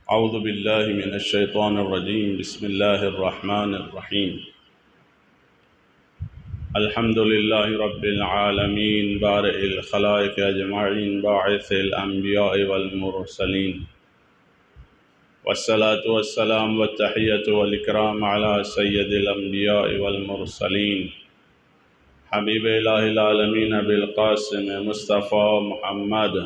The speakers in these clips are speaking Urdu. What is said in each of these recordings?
أعوذ بالله من الشيطان الرجيم. بسم الله الرحمن الرحيم. الحمد لله رب العالمين بارئ الخلائق أجمعين باعث الأنبياء والمرسلين، والصلاة والسلام والتحية والإكرام على سيد الأنبياء والمرسلين حبيب إله العالمين بالقاسم مصطفى محمد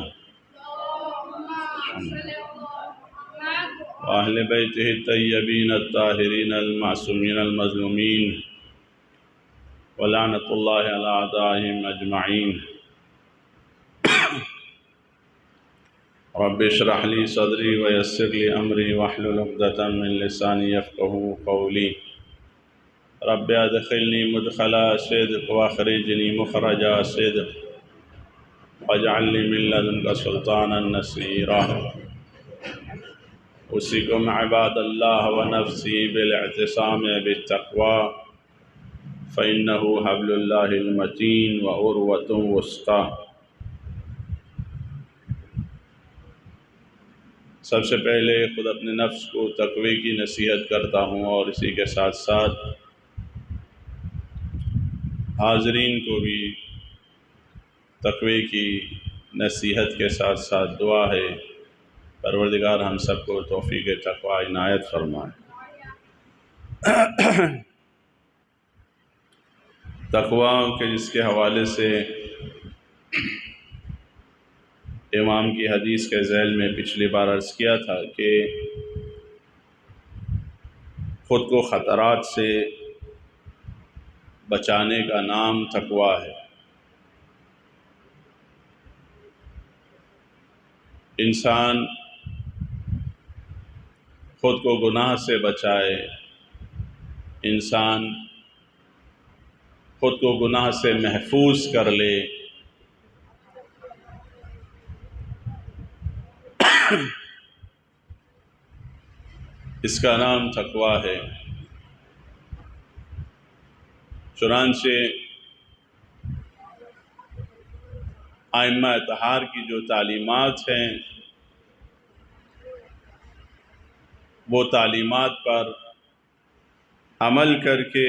وأهل بيته الطيبين الطاهرين المعصومين المظلومين، ولعنة الله على أعدائهم أجمعين. رب اشرح لي صدري ويسر لي أمري واحلل عقدة من لساني يفقهوا قولي. رب أدخلني مدخل صدق واخرجني مخرج صدق واجعلني من لدنك سلطانا نصيرا. أوصيكم عباد الله ونفسي بالاعتصام بالتقوى، فإنه حبل الله المتين وعروة وثقى. سب سے پہلے خود اپنے نفس کو تقوی کی نصیحت کرتا ہوں، اور اسی کے ساتھ ساتھ حاضرین کو بھی تقوی کی نصیحت کے ساتھ ساتھ دعا ہے پروردگار ہم سب کو توفیق تقوی عنایت فرمائے۔ تقوی کے جس کے حوالے سے امام کی حدیث کے ذیل میں پچھلی بار عرض کیا تھا کہ خود کو خطرات سے بچانے کا نام تقوی ہے۔ انسان خود کو گناہ سے بچائے، انسان خود کو گناہ سے محفوظ کر لے، اس کا نام تقوی ہے۔ چنانچہ ائمہ اطہار کی جو تعلیمات ہیں وہ تعلیمات پر عمل کر کے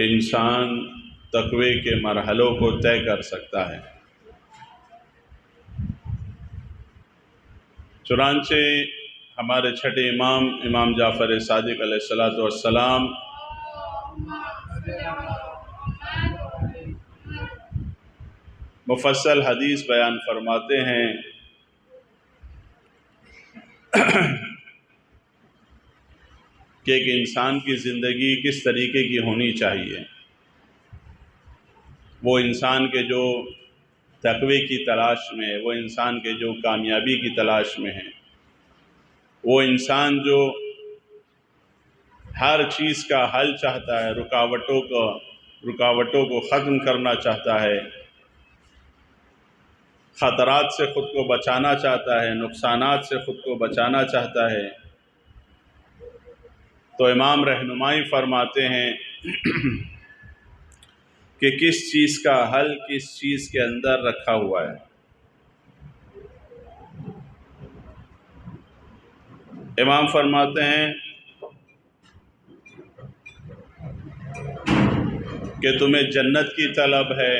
انسان تقوی کے مرحلوں کو طے کر سکتا ہے۔ چنانچہ ہمارے چھٹے امام جعفر صادق علیہ السلام مفصل حدیث بیان فرماتے ہیں کہ ایک انسان کی زندگی کس طریقے کی ہونی چاہیے۔ وہ انسان کے جو تقوی کی تلاش میں ہے، وہ انسان کے جو کامیابی کی تلاش میں ہے، وہ انسان جو ہر چیز کا حل چاہتا ہے، رکاوٹوں کو ختم کرنا چاہتا ہے، خطرات سے خود کو بچانا چاہتا ہے، نقصانات سے خود کو بچانا چاہتا ہے، تو امام رہنمائی فرماتے ہیں کہ کس چیز کا حل کس چیز کے اندر رکھا ہوا ہے۔ امام فرماتے ہیں کہ تمہیں جنت کی طلب ہے،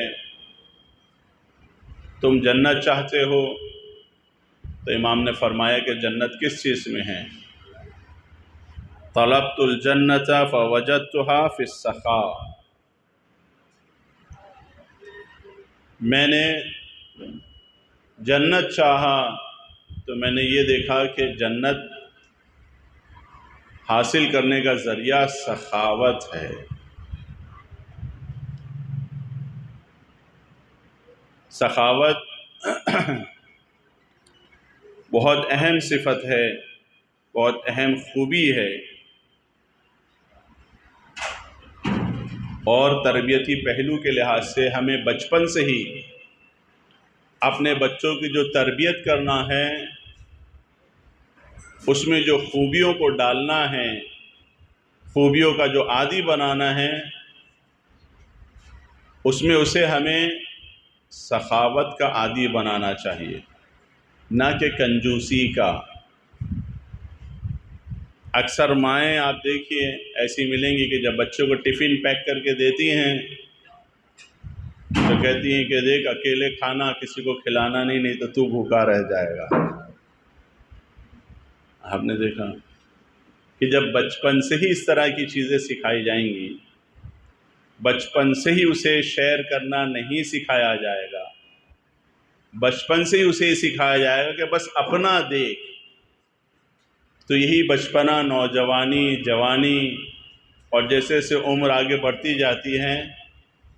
تم جنت چاہتے ہو، تو امام نے فرمایا کہ جنت کس چیز میں ہے؟ طلبت الجنت فوجدتها فی السخاء، میں نے جنت چاہا تو میں نے یہ دیکھا کہ جنت حاصل کرنے کا ذریعہ سخاوت ہے۔ سخاوت بہت اہم صفت ہے، بہت اہم خوبی ہے، اور تربیتی پہلو کے لحاظ سے ہمیں بچپن سے ہی اپنے بچوں کی جو تربیت کرنا ہے اس میں جو خوبیوں کو ڈالنا ہے، خوبیوں کا جو عادی بنانا ہے، اس میں اسے ہمیں سخاوت کا عادی بنانا چاہیے، نہ کہ کنجوسی کا۔ اکثر مائیں آپ دیکھیے ایسی ملیں گی کہ جب بچوں کو ٹفن پیک کر کے دیتی ہیں تو کہتی ہیں کہ دیکھ اکیلے کھانا، کسی کو کھلانا نہیں تو تو بھوکا رہ جائے گا۔ آپ نے دیکھا کہ جب بچپن سے ہی اس طرح کی چیزیں سکھائی جائیں گی، بچپن سے ہی اسے شیئر کرنا نہیں سکھایا جائے گا، بچپن سے ہی اسے سکھایا جائے گا کہ بس اپنا دیکھ، تو یہی بچپنا، نوجوانی، جوانی اور جیسے جیسے عمر آگے بڑھتی جاتی ہے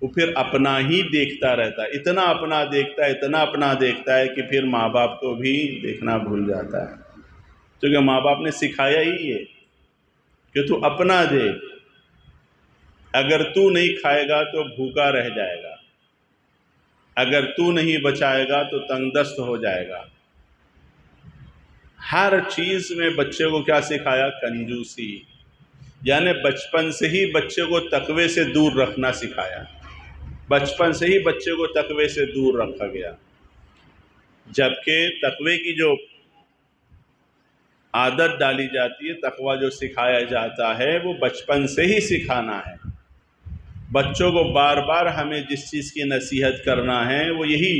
وہ پھر اپنا ہی دیکھتا رہتا ہے، اتنا اپنا دیکھتا ہے، اتنا اپنا دیکھتا ہے کہ پھر ماں باپ کو بھی دیکھنا بھول جاتا ہے، کیونکہ ماں باپ نے سکھایا ہی ہے کہ تو اپنا دیکھ، اگر تو نہیں کھائے گا تو بھوکا رہ جائے گا، اگر تو نہیں بچائے گا تو تنگ دست ہو جائے گا۔ ہر چیز میں بچے کو کیا سکھایا؟ کنجوسی، یعنی بچپن سے ہی بچے کو تقوی سے دور رکھنا سکھایا، بچپن سے ہی بچے کو تقوی سے دور رکھا گیا، جبکہ تقوی کی جو عادت ڈالی جاتی ہے، تقوی جو سکھایا جاتا ہے وہ بچپن سے ہی سکھانا ہے۔ بچوں کو بار بار ہمیں جس چیز کی نصیحت کرنا ہے وہ یہی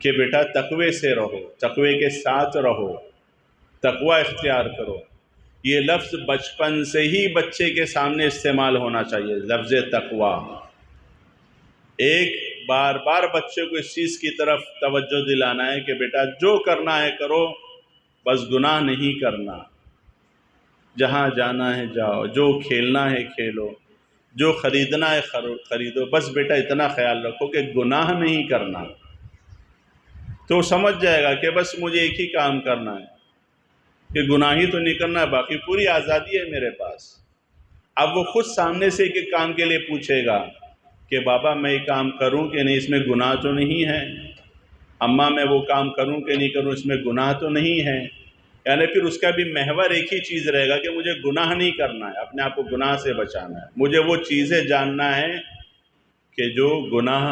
کہ بیٹا تقوی سے رہو، تقوی کے ساتھ رہو، تقوی اختیار کرو۔ یہ لفظ بچپن سے ہی بچے کے سامنے استعمال ہونا چاہیے، لفظ تقوی۔ ایک بار بار بچے کو اس چیز کی طرف توجہ دلانا ہے کہ بیٹا جو کرنا ہے کرو، بس گناہ نہیں کرنا، جہاں جانا ہے جاؤ، جو کھیلنا ہے کھیلو، جو خریدنا ہے خریدو، بس بیٹا اتنا خیال رکھو کہ گناہ نہیں کرنا۔ تو سمجھ جائے گا کہ بس مجھے ایک ہی کام کرنا ہے کہ گناہ ہی تو نہیں کرنا ہے، باقی پوری آزادی ہے میرے پاس۔ اب وہ خود سامنے سے ایک کام کے لیے پوچھے گا کہ بابا میں یہ کام کروں کہ نہیں، اس میں گناہ تو نہیں ہے، اماں میں وہ کام کروں کہ نہیں کروں، اس میں گناہ تو نہیں ہے، یعنی پھر اس کا بھی محور ایک ہی چیز رہے گا کہ مجھے گناہ نہیں کرنا ہے، اپنے آپ کو گناہ سے بچانا ہے، مجھے وہ چیزیں جاننا ہے کہ جو گناہ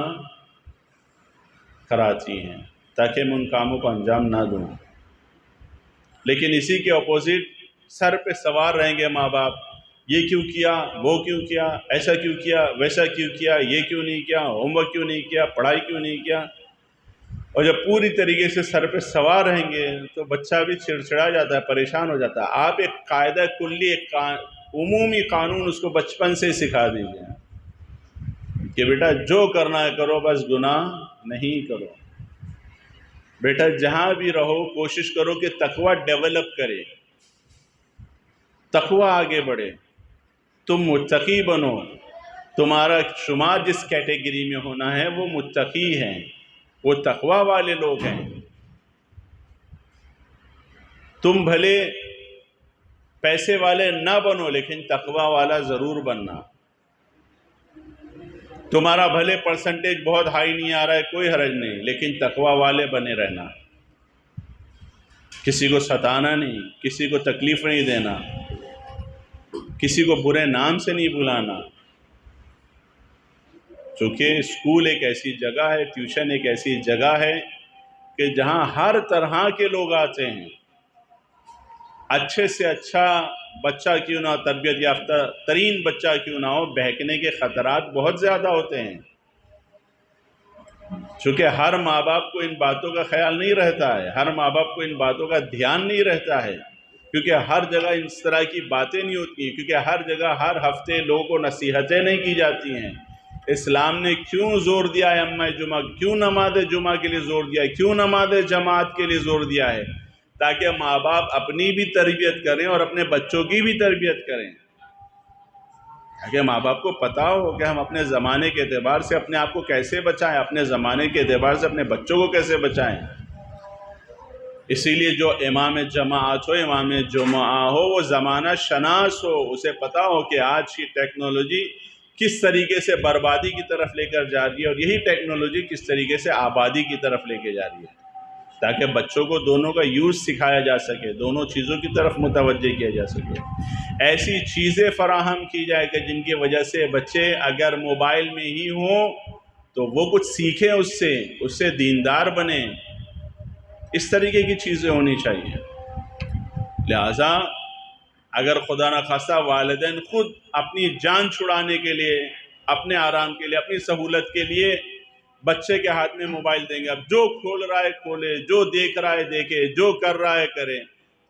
کراتی ہیں، تاکہ میں ان کاموں کو انجام نہ دوں۔ لیکن اسی کے اپوزٹ سر پہ سوار رہیں گے ماں باپ، یہ کیوں کیا، وہ کیوں کیا، ایسا کیوں کیا، ویسا کیوں کیا، یہ کیوں نہیں کیا، ہوم ورک کیوں نہیں کیا، پڑھائی کیوں نہیں کیا۔ اور جب پوری طریقے سے سر پہ سوار رہیں گے تو بچہ بھی چڑچڑا جاتا ہے، پریشان ہو جاتا ہے۔ آپ ایک قاعدہ کلی، ایک عمومی قانون اس کو بچپن سے سکھا دیجیے کہ بیٹا جو کرنا ہے کرو، بس گناہ نہیں کرو۔ بیٹا جہاں بھی رہو کوشش کرو کہ تقوی ڈیولپ کرے، تقوی آگے بڑھے، تم متقی بنو، تمہارا شمار جس کیٹیگری میں ہونا ہے وہ متقی ہیں، وہ تقوی والے لوگ ہیں۔ تم بھلے پیسے والے نہ بنو لیکن تقوی والا ضرور بننا، تمہارا بھلے پرسنٹیج بہت ہائی نہیں آ رہا ہے، کوئی حرج نہیں، لیکن تقوی والے بنے رہنا، کسی کو ستانا نہیں، کسی کو تکلیف نہیں دینا، کسی کو برے نام سے نہیں بلانا، چونکہ اسکول ایک ایسی جگہ ہے، ٹیوشن ایک ایسی جگہ ہے کہ جہاں ہر طرح کے لوگ آتے ہیں، اچھے سے اچھا بچہ کیوں نہ ہو، تربیت یافتہ ترین بچہ کیوں نہ ہو، بہکنے کے خطرات بہت زیادہ ہوتے ہیں، چونکہ ہر ماں باپ کو ان باتوں کا خیال نہیں رہتا ہے، ہر ماں باپ کو ان باتوں کا دھیان نہیں رہتا ہے، کیونکہ ہر جگہ اس طرح کی باتیں نہیں ہوتی ہیں، کیونکہ ہر جگہ ہر ہفتے لوگوں کو نصیحتیں نہیں کی جاتی ہیں۔ اسلام نے کیوں زور دیا ہے امہ جمعہ، کیوں نماز جمعہ کے لیے زور دیا ہے، کیوں نماز جماعت کے لیے زور دیا ہے؟ تاکہ ماں باپ اپنی بھی تربیت کریں اور اپنے بچوں کی بھی تربیت کریں، تاکہ ماں باپ کو پتہ ہو کہ ہم اپنے زمانے کے اعتبار سے اپنے آپ کو کیسے بچائیں، اپنے زمانے کے اعتبار سے اپنے بچوں کو کیسے بچائیں۔ اسی لیے جو امام جماعت ہو، امام جمعہ ہو، وہ زمانہ شناس ہو، اسے پتہ ہو کہ آج کی ٹیکنالوجی کس طریقے سے بربادی کی طرف لے کر جا رہی ہے اور یہی ٹیکنالوجی کس طریقے سے آبادی کی طرف لے کے جا رہی ہے۔ تاکہ بچوں کو دونوں کا یوز سکھایا جا سکے، دونوں چیزوں کی طرف متوجہ کیا جا سکے۔ ایسی چیزیں فراہم کی جائے کہ جن کی وجہ سے بچے اگر موبائل میں ہی ہوں تو وہ کچھ سیکھیں، اس سے دیندار بنیں۔ اس طریقے کی چیزیں ہونی چاہیے۔ لہٰذا اگر خدا نخواستہ والدین خود اپنی جان چھڑانے کے لیے، اپنے آرام کے لیے، اپنی سہولت کے لیے بچے کے ہاتھ میں موبائل دیں گے، اب جو کھول رہا ہے کھولے، جو دیکھ رہا ہے دیکھے، جو کر رہا ہے کرے،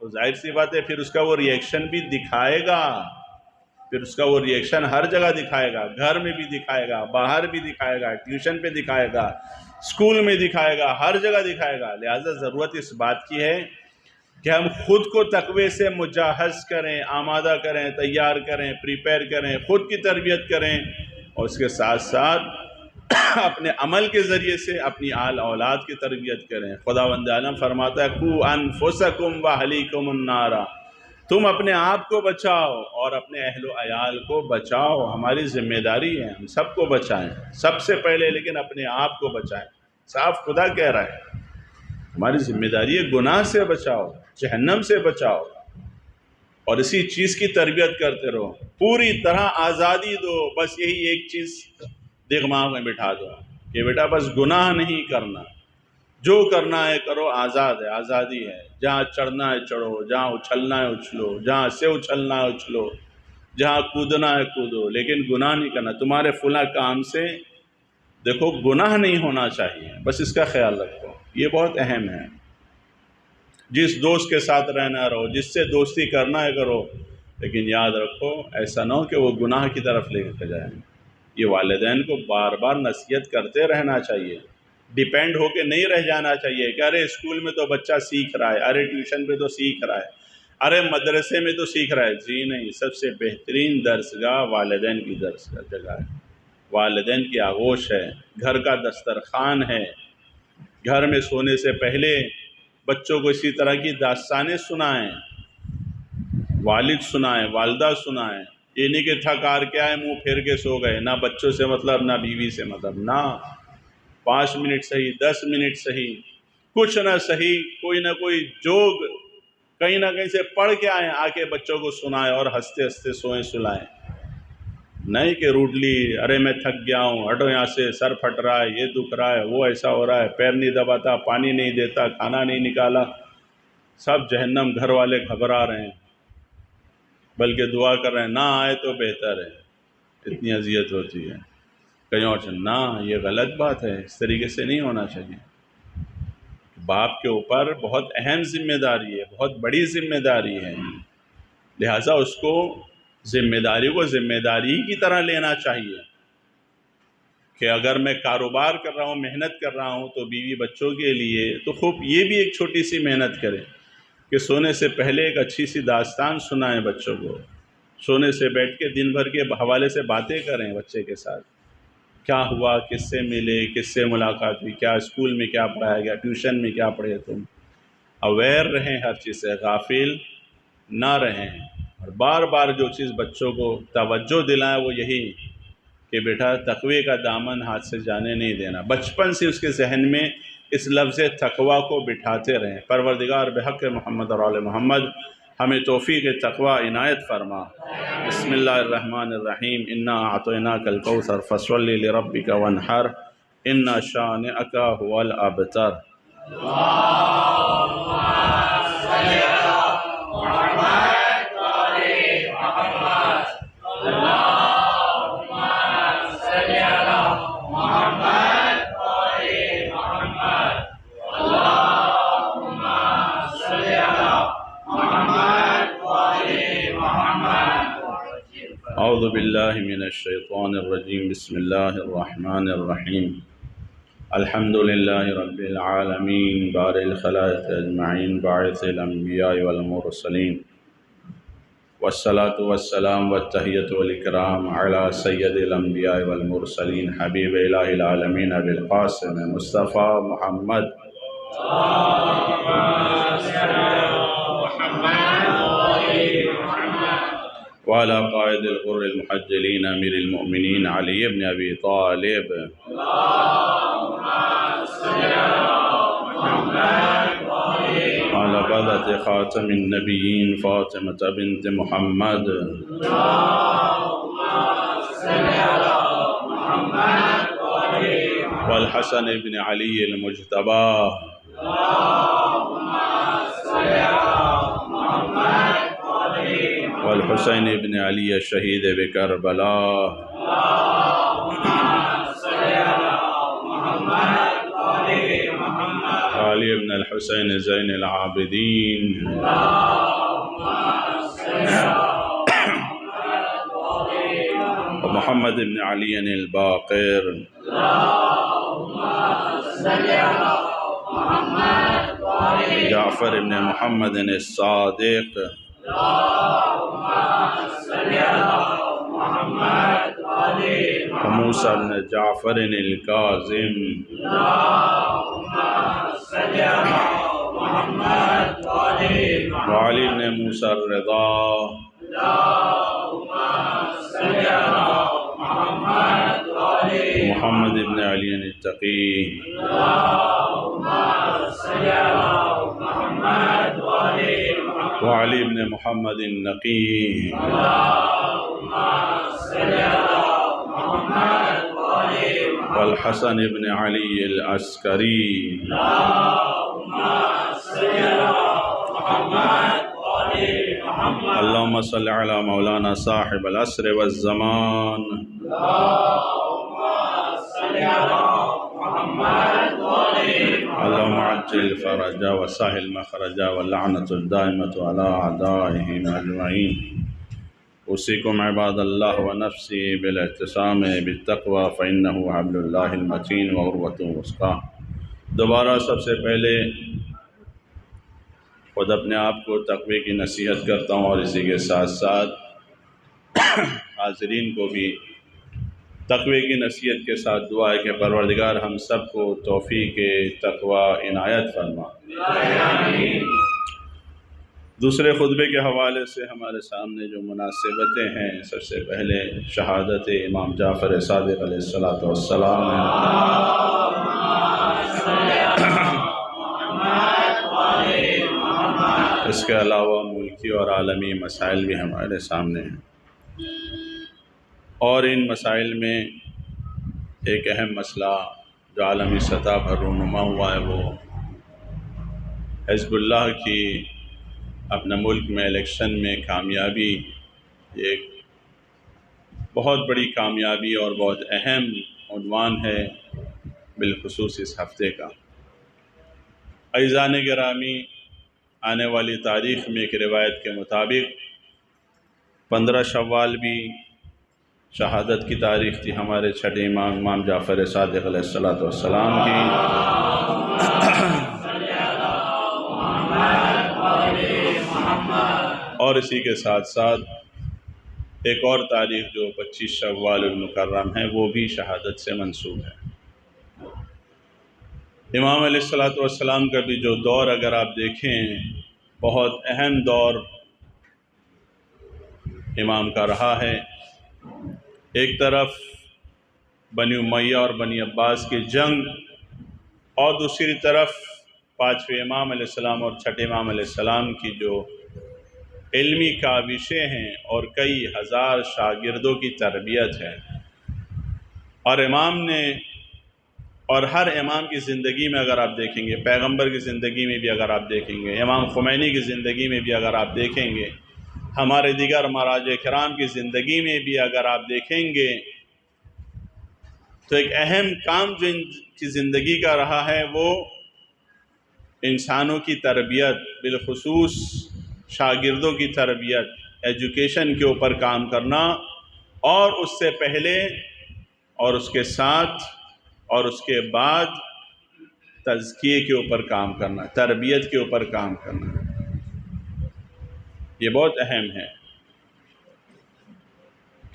تو ظاہر سی بات ہے پھر اس کا وہ ری ایکشن بھی دکھائے گا، پھر اس کا وہ ری ایکشن ہر جگہ دکھائے گا، گھر میں بھی دکھائے گا، باہر بھی دکھائے گا، ٹیوشن پہ دکھائے گا، اسکول میں دکھائے گا، ہر جگہ دکھائے گا۔ لہٰذا ضرورت اس بات کی ہے کہ ہم خود کو تقوی سے مجہز کریں، آمادہ کریں، تیار کریں، پریپیئر کریں، خود کی تربیت کریں، اور اس کے ساتھ ساتھ اپنے عمل کے ذریعے سے اپنی آل اولاد کی تربیت کریں۔ خداوند عالم فرماتا ہے قُوا أَنفُسَكُمْ وَأَهْلِيكُمُ النَّارَ، تم اپنے آپ کو بچاؤ اور اپنے اہل و عیال کو بچاؤ۔ ہماری ذمہ داری ہے ہم سب کو بچائیں، سب سے پہلے لیکن اپنے آپ کو بچائیں۔ صاف خدا کہہ رہا ہے ہماری ذمہ داری ہے گناہ سے بچاؤ، جہنم سے بچاؤ، اور اسی چیز کی تربیت کرتے رہو۔ پوری طرح آزادی دو، بس یہی ایک چیز دماغ میں بٹھا دو کہ بیٹا بس گناہ نہیں کرنا، جو کرنا ہے کرو، آزاد ہے، آزادی ہے، جہاں چڑھنا ہے چڑھو، جہاں اچھلنا ہے اچھلو، جہاں سے اچھلنا ہے اچھلو، جہاں کودنا ہے کودو، لیکن گناہ نہیں کرنا۔ تمہارے فلاں کام سے دیکھو گناہ نہیں ہونا چاہیے، بس اس کا خیال رکھو، یہ بہت اہم ہے۔ جس دوست کے ساتھ رہنا رہو، جس سے دوستی کرنا ہے کرو، لیکن یاد رکھو ایسا نہ ہو کہ وہ گناہ کی طرف لے کے جائیں۔ یہ والدین کو بار بار نصیحت کرتے رہنا چاہیے، ڈیپینڈ ہو کے نہیں رہ جانا چاہیے کہ ارے اسکول میں تو بچہ سیکھ رہا ہے، ارے ٹیوشن پہ تو سیکھ رہا ہے، ارے مدرسے میں تو سیکھ رہا ہے۔ جی نہیں، سب سے بہترین درسگاہ والدین کی درسگاہ جگہ ہے، والدین کی آغوش ہے، گھر کا دسترخوان ہے۔ گھر میں سونے سے پہلے بچوں کو اسی طرح کی داستانیں سنائیں، والد سنائیں، والدہ سنائیں۔ یہ نہیں کہ تھک ہار کے آئے منہ پھیر کے سو گئے، نہ بچوں سے مطلب نہ بیوی سے مطلب، نہ 5 منٹ صحیح، 10 منٹ صحیح، کچھ نہ صحیح، کوئی نہ کوئی جوگ کہیں نہ کہیں سے پڑھ کے آئیں، آ کے بچوں کو سنائیں اور ہنستے ہنستے سوئیں سلائیں۔ نہیں کہ روڈلی ارے میں تھک گیا ہوں، ہٹو یہاں سے، سر پھٹ رہا ہے، یہ دکھ رہا ہے، وہ ایسا ہو رہا ہے، پیر نہیں دباتا، پانی نہیں دیتا، کھانا نہیں نکالا، سب جہنم، گھر والے گھبرا رہے ہیں، بلکہ دعا کر رہے ہیں نہ آئے تو بہتر ہے، اتنی اذیت ہوتی ہے کہیں اور سے۔ نہ، یہ غلط بات ہے، اس طریقے سے نہیں ہونا چاہیے۔ باپ کے اوپر بہت اہم ذمہ داری ہے، بہت بڑی ذمہ داری ہے، لہٰذا اس کو ذمہ داری کو ذمہ داری کی طرح لینا چاہیے کہ اگر میں کاروبار کر رہا ہوں، محنت کر رہا ہوں تو بیوی بچوں کے لیے تو خوب یہ بھی ایک چھوٹی سی محنت کریں کہ سونے سے پہلے ایک اچھی سی داستان سنائیں بچوں کو، سونے سے بیٹھ کے دن بھر کے حوالے سے باتیں کریں بچے کے ساتھ، کیا ہوا، کس سے ملے، کس سے ملاقات ہوئی، کیا اسکول میں کیا پڑھایا گیا، ٹیوشن میں کیا پڑھے تم۔ اویئر رہیں ہر چیز سے، غافل نہ رہیں، اور بار بار جو چیز بچوں کو توجہ دلائیں وہ یہی کہ بیٹا تقوی کا دامن ہاتھ سے جانے نہیں دینا، بچپن سے اس کے ذہن میں اس لفظ تقوی کو بٹھاتے رہیں۔ پروردگار بحق محمد اور آل محمد ہمیں توفیق تقوی عنایت فرما۔ بسم اللہ الرحمن الرحیم، انا اعطیناک الکوثر فصلی لربک وانحر ان شانئک هو الابتر۔ اعوذ باللہ من الشیطان الرجیم، بسم اللہ الرحمن الرحیم، الحمد للہ رب العالمین، بارئ الخلائق اجمعین، باعث الانبیاء والمرسلین، والصلاة والسلام والتحیۃ والاکرام علی سید الانبیاء والمرسلین، حبیب الہ العالمین ابی القاسم مصطفیٰ محمد وعلى قائد الغر المحجلين امیر المؤمنین علی ابن ابی طالب، اللهم صل على محمد على بلد خاتم النبيين فاطمة بنت محمد والحسن بن علي المجتبى والحسين بن علي الشهيد بكربلاء علي بن الحسين زين العابدين ومحمد بن علي الباقر جعفر بن محمد الصادق وموسى بن جعفر الكاظم وعلي بن موسى الرضا ومحمد بن علي التقي وعلي بن محمد النقي والحسن بن علي العسكري اللهم صل على مولانا صاحب العصر والزمان اللهم عجل فرجا وسهل مخرجا واللعنة الدائمة على أعدائهم أجمعين أوصيكم عباد الله ونفسي بالاعتصام بالتقوى فإنه حبل الله المتين وعروة الوثقى۔ دوبارہ سب سے پہلے خود اپنے آپ کو تقوی کی نصیحت کرتا ہوں اور اسی کے ساتھ ساتھ حاضرین کو بھی تقوی کی نصیحت کے ساتھ دعا ہے کہ پروردگار ہم سب کو توفیق تقوی عنایت فرما۔ دوسرے خطبے کے حوالے سے ہمارے سامنے جو مناسبتیں ہیں، سب سے پہلے شہادت امام جعفر صادق علیہ السلام ہے۔ اس کے علاوہ ملکی اور عالمی مسائل بھی ہمارے سامنے ہیں، اور ان مسائل میں ایک اہم مسئلہ جو عالمی سطح پر رونما ہوا ہے وہ حزب اللہ کی اپنے ملک میں الیکشن میں کامیابی، ایک بہت بڑی کامیابی اور بہت اہم عنوان ہے بالخصوص اس ہفتے کا۔ عزیزان گرامی، آنے والی تاریخ میں ایک روایت کے مطابق 15 شوال بھی شہادت کی تاریخ تھی ہمارے چھٹے امام جعفر صادق علیہ السلام کی، اور اسی کے ساتھ ساتھ ایک اور تاریخ جو 25 شوال المکرم ہے وہ بھی شہادت سے منسوب ہے۔ امام علیہ السلام کا بھی جو دور اگر آپ دیکھیں، بہت اہم دور امام کا رہا ہے۔ ایک طرف بنی امیہ اور بنی عباس کی جنگ، اور دوسری طرف 5ویں امام علیہ السلام اور چھٹے امام علیہ السلام کی جو علمی کاوشیں ہیں اور کئی ہزار شاگردوں کی تربیت ہے۔ اور امام نے، اور ہر امام کی زندگی میں اگر آپ دیکھیں گے، پیغمبر کی زندگی میں بھی اگر آپ دیکھیں گے، امام خمینی کی زندگی میں بھی اگر آپ دیکھیں گے، ہمارے دیگر مراجع کرام کی زندگی میں بھی اگر آپ دیکھیں گے، تو ایک اہم کام جو ان کی زندگی کا رہا ہے وہ انسانوں کی تربیت، بالخصوص شاگردوں کی تربیت، ایجوکیشن کے اوپر کام کرنا، اور اس سے پہلے اور اس کے ساتھ اور اس کے بعد تزکیے کے اوپر کام کرنا، تربیت کے اوپر کام کرنا، یہ بہت اہم ہے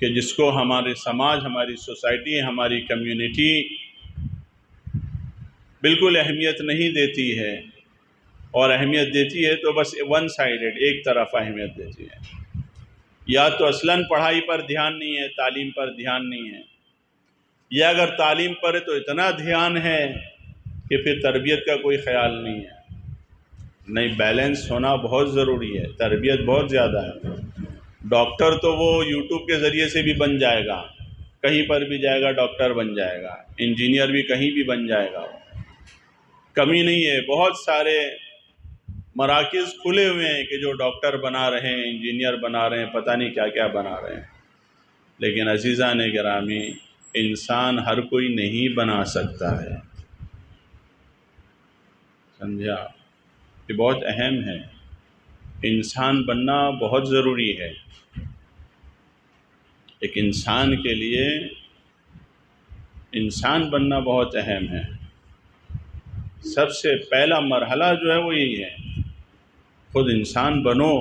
کہ جس کو ہمارے سماج، ہماری سوسائٹی، ہماری کمیونٹی بالکل اہمیت نہیں دیتی ہے، اور اہمیت دیتی ہے تو بس ون سائیڈڈ، ایک طرف اہمیت دیتی ہے۔ یا تو اصلاً پڑھائی پر دھیان نہیں ہے، تعلیم پر دھیان نہیں ہے، یا اگر تعلیم پر ہے تو اتنا دھیان ہے کہ پھر تربیت کا کوئی خیال نہیں ہے. نہیں، بیلنس ہونا بہت ضروری ہے، تربیت بہت زیادہ ہے. ڈاکٹر تو وہ یوٹیوب کے ذریعے سے بھی بن جائے گا، کہیں پر بھی جائے گا ڈاکٹر بن جائے گا، انجینئر بھی کہیں بھی بن جائے گا، کمی نہیں ہے. بہت سارے مراکز کھلے ہوئے ہیں کہ جو ڈاکٹر بنا رہے ہیں، انجینئر بنا رہے ہیں، پتہ نہیں کیا کیا بنا رہے ہیں. لیکن عزیزان گرامی، انسان ہر کوئی نہیں بنا سکتا ہے. سمجھا؟ یہ بہت اہم ہے. انسان بننا بہت ضروری ہے. ایک انسان کے لیے انسان بننا بہت اہم ہے. سب سے پہلا مرحلہ جو ہے وہ یہی ہے، خود انسان بنو.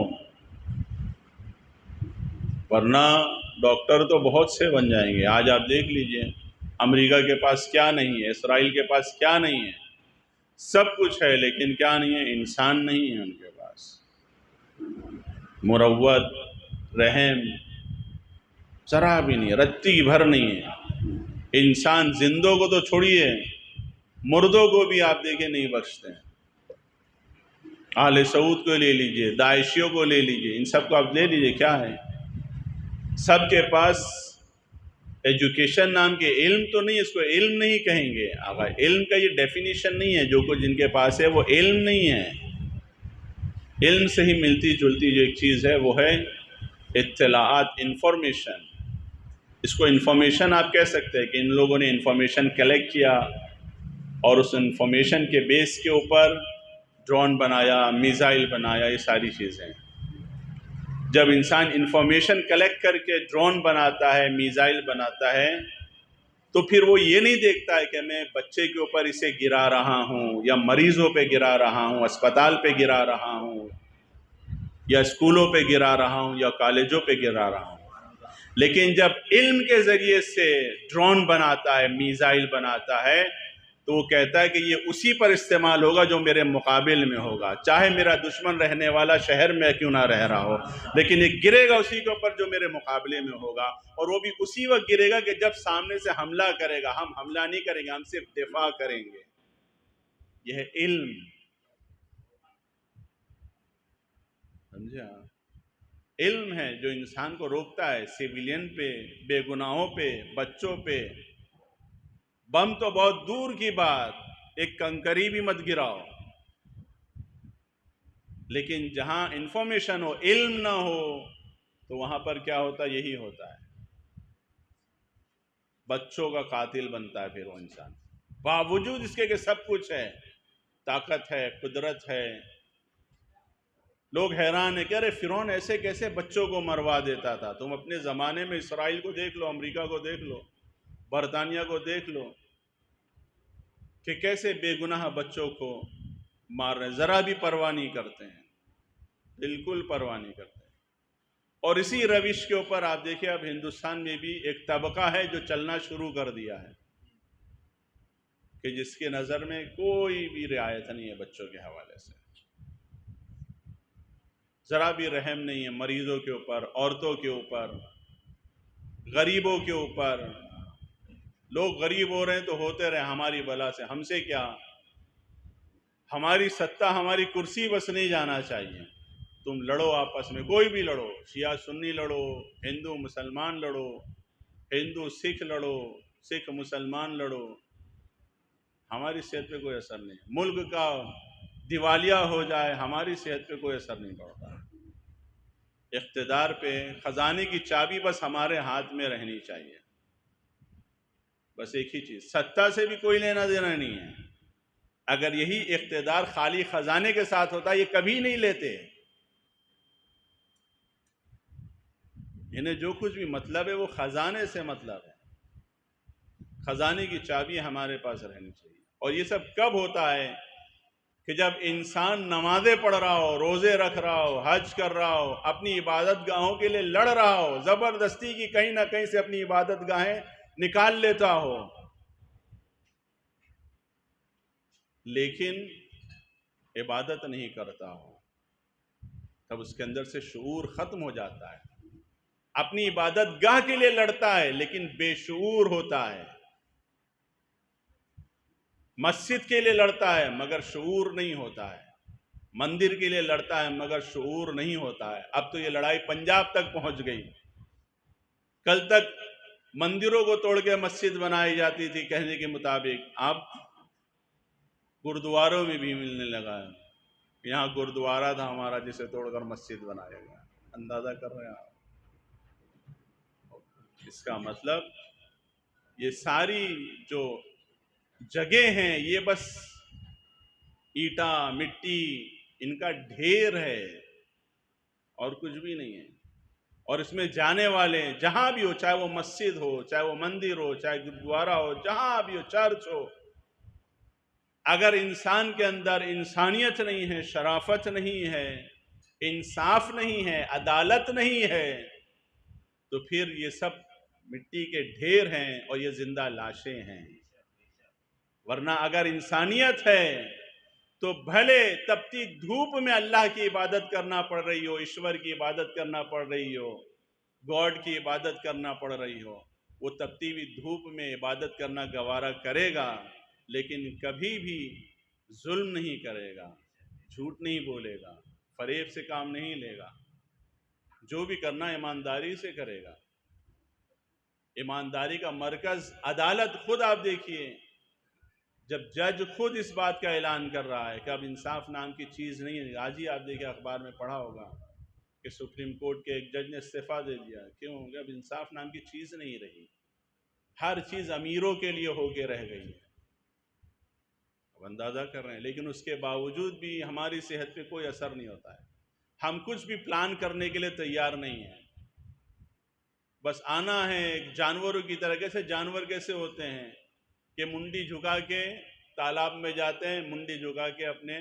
ورنہ ڈاکٹر تو بہت سے بن جائیں گے. آج آپ دیکھ لیجئے، امریکہ کے پاس کیا نہیں ہے، اسرائیل کے پاس کیا نہیں ہے، سب کچھ ہے، لیکن کیا نہیں ہے؟ انسان نہیں ہے ان کے پاس. مروت، رحم ذرا بھی نہیں، رتی بھر نہیں ہے. انسان زندوں کو تو چھوڑیے، مردوں کو بھی آپ دیکھیں نہیں بخشتے ہیں. آل سعود کو لے لیجئے، داعشیوں کو لے لیجئے، ان سب کو آپ لے لیجئے، کیا ہے؟ سب کے پاس ایجوکیشن نام کے علم تو نہیں، اس کو علم نہیں کہیں گے. اگر علم کا یہ ڈیفینیشن نہیں ہے، جو کچھ جن کے پاس ہے وہ علم نہیں ہے. علم سے ہی ملتی جلتی جو ایک چیز ہے وہ ہے اطلاعات، انفارمیشن. اس کو انفارمیشن آپ کہہ سکتے ہیں کہ ان لوگوں نے انفارمیشن کلیکٹ کیا اور اس انفارمیشن کے بیس کے اوپر ڈرون بنایا، میزائل بنایا، یہ ساری چیزیں. جب انسان انفارمیشن کلیکٹ کر کے ڈرون بناتا ہے، میزائل بناتا ہے، تو پھر وہ یہ نہیں دیکھتا ہے کہ میں بچے کے اوپر اسے گرا رہا ہوں، یا مریضوں پہ گرا رہا ہوں، اسپتال پہ گرا رہا ہوں، یا اسکولوں پہ گرا رہا ہوں، یا کالجوں پہ گرا رہا ہوں. لیکن جب علم کے ذریعے سے ڈرون بناتا ہے، میزائل بناتا ہے، تو وہ کہتا ہے کہ یہ اسی پر استعمال ہوگا جو میرے مقابل میں ہوگا، چاہے میرا دشمن رہنے والا شہر میں کیوں نہ رہ رہا ہو، لیکن یہ گرے گا اسی کے اوپر جو میرے مقابلے میں ہوگا. اور وہ بھی اسی وقت گرے گا کہ جب سامنے سے حملہ کرے گا. ہم حملہ نہیں کریں گے، ہم صرف دفاع کریں گے. یہ ہے علم. سمجھا؟ علم ہے جو انسان کو روکتا ہے سیویلین پہ، بے گناہوں پہ، بچوں پہ. بم تو بہت دور کی بات، ایک کنکری بھی مت گراؤ. لیکن جہاں انفارمیشن ہو، علم نہ ہو، تو وہاں پر کیا ہوتا ہے؟ یہی ہوتا ہے، بچوں کا قاتل بنتا ہے پھر وہ انسان، باوجود اس کے کہ سب کچھ ہے، طاقت ہے، قدرت ہے. لوگ حیران ہیں کہ ارے فرعون ایسے کیسے بچوں کو مروا دیتا تھا. تم اپنے زمانے میں اسرائیل کو دیکھ لو، امریکہ کو دیکھ لو، برطانیہ کو دیکھ لو کہ کیسے بے گناہ بچوں کو مار رہے ہیں، ذرا بھی پرواہ نہیں کرتے ہیں، بالکل پرواہ نہیں کرتے. اور اسی روش کے اوپر آپ دیکھیں اب ہندوستان میں بھی ایک طبقہ ہے جو چلنا شروع کر دیا ہے کہ جس کے نظر میں کوئی بھی رعایت نہیں ہے بچوں کے حوالے سے، ذرا بھی رحم نہیں ہے مریضوں کے اوپر، عورتوں کے اوپر، غریبوں کے اوپر. لوگ غریب ہو رہے ہیں تو ہوتے رہے، ہماری بلا سے، ہم سے کیا، ہماری ستہ، ہماری کرسی بس نہیں جانا چاہیے. تم لڑو آپس میں، کوئی بھی لڑو، شیعہ سنی لڑو، ہندو مسلمان لڑو، ہندو سکھ لڑو، سکھ مسلمان لڑو، ہماری صحت پہ کوئی اثر نہیں. ملک کا دیوالیہ ہو جائے، ہماری صحت پہ کوئی اثر نہیں پڑتا. اقتدار پہ خزانے کی چابی بس ہمارے ہاتھ میں رہنی چاہیے. بس ایک ہی چیز، ستہ سے بھی کوئی لینا دینا نہیں ہے. اگر یہی اقتدار خالی خزانے کے ساتھ ہوتا یہ کبھی نہیں لیتے. انہیں جو کچھ بھی مطلب ہے وہ خزانے سے مطلب ہے. خزانے کی چابی ہمارے پاس رہنی چاہیے. اور یہ سب کب ہوتا ہے؟ کہ جب انسان نمازیں پڑھ رہا ہو، روزے رکھ رہا ہو، حج کر رہا ہو، اپنی عبادت گاہوں کے لیے لڑ رہا ہو، زبردستی کی کہیں نہ کہیں سے اپنی عبادت گاہیں نکال لیتا ہو، لیکن عبادت نہیں کرتا ہو، تب اس کے اندر سے شعور ختم ہو جاتا ہے. اپنی عبادت گاہ کے لیے لڑتا ہے لیکن بے شعور ہوتا ہے. مسجد کے لیے لڑتا ہے مگر شعور نہیں ہوتا ہے، مندر کے لیے لڑتا ہے مگر شعور نہیں ہوتا ہے۔ اب تو یہ لڑائی پنجاب تک پہنچ گئی۔ کل تک مندروں کو توڑ کے مسجد بنائی جاتی تھی کہنے کے مطابق، اب گردواروں میں بھی ملنے لگا ہے۔ یہاں گردوارہ تھا ہمارا جسے توڑ کر مسجد بنایا گیا۔ اندازہ کر رہے ہیں آپ؟ اس کا مطلب یہ ساری جو جگہ ہیں یہ بس اینٹا مٹی ان کا ڈھیر ہے اور کچھ بھی نہیں ہے۔ اور اس میں جانے والے جہاں بھی ہو، چاہے وہ مسجد ہو، چاہے وہ مندر ہو، چاہے گردوارہ ہو، جہاں بھی ہو، چرچ ہو، اگر انسان کے اندر انسانیت نہیں ہے، شرافت نہیں ہے، انصاف نہیں ہے، عدالت نہیں ہے، تو پھر یہ سب مٹی کے ڈھیر ہیں اور یہ زندہ لاشیں ہیں۔ ورنہ اگر انسانیت ہے تو بھلے تپتی دھوپ میں اللہ کی عبادت کرنا پڑ رہی ہو، ایشور کی عبادت کرنا پڑ رہی ہو، گاڈ کی عبادت کرنا پڑ رہی ہو، وہ تپتی ہوئی دھوپ میں عبادت کرنا گوارا کرے گا، لیکن کبھی بھی ظلم نہیں کرے گا، جھوٹ نہیں بولے گا، فریب سے کام نہیں لے گا، جو بھی کرنا ایمانداری سے کرے گا۔ ایمانداری کا مرکز عدالت۔ خود آپ دیکھیے جب جج خود اس بات کا اعلان کر رہا ہے کہ اب انصاف نام کی چیز نہیں ہے۔ آج ہی آپ دیکھیں اخبار میں پڑھا ہوگا کہ سپریم کورٹ کے ایک جج نے استعفیٰ دے دیا۔ کیوں؟ کہ اب انصاف نام کی چیز نہیں رہی، ہر چیز امیروں کے لیے ہو کے رہ گئی ہے۔ اب اندازہ کر رہے ہیں، لیکن اس کے باوجود بھی ہماری صحت پہ کوئی اثر نہیں ہوتا ہے۔ ہم کچھ بھی پلان کرنے کے لیے تیار نہیں ہیں، بس آنا ہے ایک جانوروں کی طرح۔ کیسے جانور کیسے ہوتے ہیں کہ منڈی جھکا کے تالاب میں جاتے ہیں، منڈی جھکا کے اپنے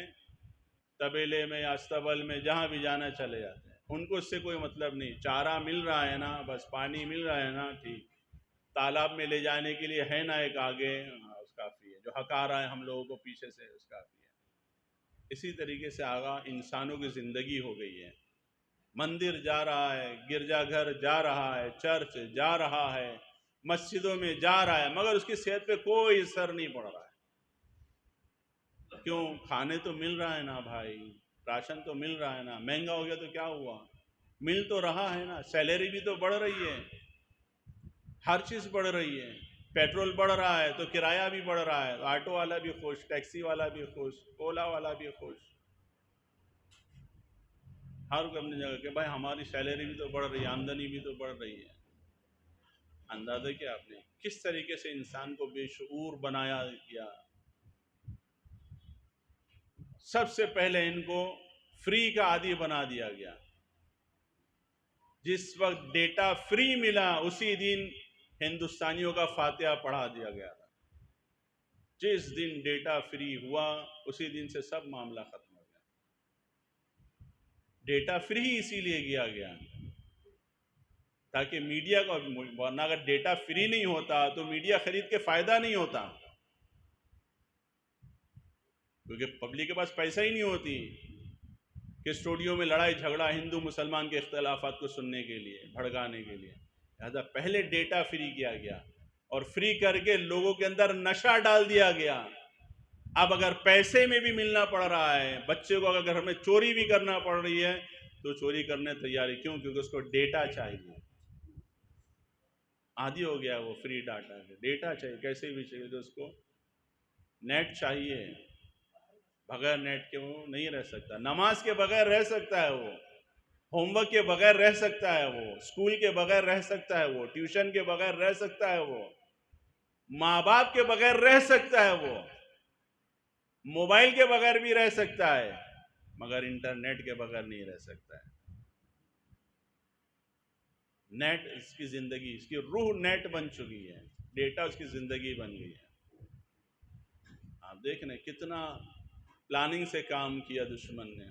طبیلے میں یا استبل میں جہاں بھی جانا چلے جاتے ہیں، ان کو اس سے کوئی مطلب نہیں۔ چارہ مل رہا ہے نا، بس پانی مل رہا ہے نا، ٹھیک۔ تالاب میں لے جانے کے لیے ہے نا ایک آگے، اس کافی ہے۔ جو ہکا رہا ہے ہم لوگوں کو پیچھے سے، اس کافی ہے۔ اسی طریقے سے آگا انسانوں کی زندگی ہو گئی ہے۔ مندر جا رہا ہے، گرجا گھر جا رہا ہے، چرچ جا رہا ہے، مسجدوں میں جا رہا ہے، مگر اس کی صحت پہ کوئی اثر نہیں پڑ رہا ہے۔ کیوں؟ کھانے تو مل رہا ہے نا بھائی، راشن تو مل رہا ہے نا۔ مہنگا ہو گیا تو کیا ہوا؟ مل تو رہا ہے نا، سیلری بھی تو بڑھ رہی ہے، ہر چیز بڑھ رہی ہے۔ پیٹرول بڑھ رہا ہے تو کرایہ بھی بڑھ رہا ہے، آٹو والا بھی خوش، ٹیکسی والا بھی خوش، اولا والا بھی خوش، ہر کوئی اپنی جگہ کہ بھائی ہماری سیلری بھی تو بڑھ رہی ہے، آمدنی بھی تو بڑھ رہی ہے۔ اندازہ کیا آپ نے کس طریقے سے انسان کو بے شعور بنایا کیا۔ سب سے پہلے ان کو فری کا عادی بنا دیا گیا۔ جس وقت ڈیٹا فری ملا اسی دن ہندوستانیوں کا فاتحہ پڑھا دیا گیا تھا۔ جس دن ڈیٹا فری ہوا اسی دن سے سب معاملہ ختم ہو گیا۔ ڈیٹا فری اسی لیے کیا گیا تاکہ میڈیا کا، ورنہ اگر ڈیٹا فری نہیں ہوتا تو میڈیا خرید کے فائدہ نہیں ہوتا، کیونکہ پبلک کے پاس پیسہ ہی نہیں ہوتی کہ اسٹوڈیو میں لڑائی جھگڑا ہندو مسلمان کے اختلافات کو سننے کے لیے، بھڑکانے کے لیے۔ لہذا پہلے ڈیٹا فری کیا گیا اور فری کر کے لوگوں کے اندر نشہ ڈال دیا گیا۔ اب اگر پیسے میں بھی ملنا پڑ رہا ہے، بچے کو اگر گھر میں چوری بھی کرنا پڑ رہی ہے تو چوری کرنے تیاری، کیوں؟ کیونکہ اس کو ڈیٹا چاہیے۔ عادی ہو گیا وہ فری ڈاٹا کے، ڈیٹا چاہیے، کیسے بھی چاہیے، تو اس کو نیٹ چاہیے، بغیر نیٹ کے وہ نہیں رہ سکتا۔ نماز کے بغیر رہ سکتا ہے وہ، ہوم ورک کے بغیر رہ سکتا ہے وہ، اسکول کے بغیر رہ سکتا ہے وہ، ٹیوشن کے بغیر رہ سکتا ہے وہ، ماں باپ کے بغیر رہ سکتا ہے وہ، موبائل کے بغیر بھی رہ سکتا ہے، مگر انٹرنیٹ کے بغیر نہیں رہ سکتا ہے۔ نیٹ اس کی زندگی، اس کی روح نیٹ بن چکی ہے، ڈیٹا اس کی زندگی بن گئی ہے۔ آپ دیکھ رہے ہیں کتنا پلاننگ سے کام کیا دشمن نے،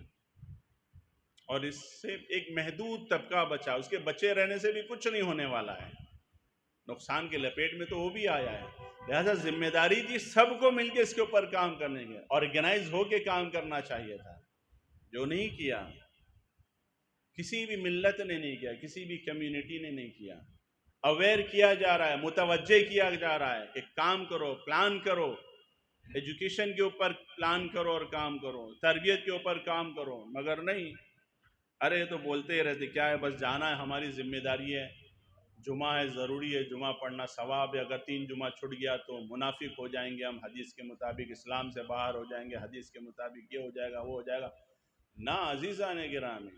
اور اس سے ایک محدود طبقہ بچا، اس کے بچے رہنے سے بھی کچھ نہیں ہونے والا ہے، نقصان کے لپیٹ میں تو وہ بھی آیا ہے۔ لہذا ذمہ داری تھی سب کو مل کے اس کے اوپر کام کرنے کی، آرگنائز ہو کے کام کرنا چاہیے تھا، جو نہیں کیا، کسی بھی ملت نے نہیں کیا، کسی بھی کمیونٹی نے نہیں کیا۔ اویئر کیا جا رہا ہے، متوجہ کیا جا رہا ہے کہ کام کرو، پلان کرو، ایجوکیشن کے اوپر پلان کرو اور کام کرو، تربیت کے اوپر کام کرو، مگر نہیں، ارے تو بولتے ہی رہتے، کیا ہے بس جانا ہے، ہماری ذمہ داری ہے، جمعہ ہے، ضروری ہے، جمعہ پڑھنا ثواب ہے، اگر 3 جمعہ چھٹ گیا تو منافق ہو جائیں گے ہم، حدیث کے مطابق اسلام سے باہر ہو جائیں گے، حدیث کے مطابق یہ ہو جائے گا وہ ہو جائے گا۔ نہ عزیزان گرامی،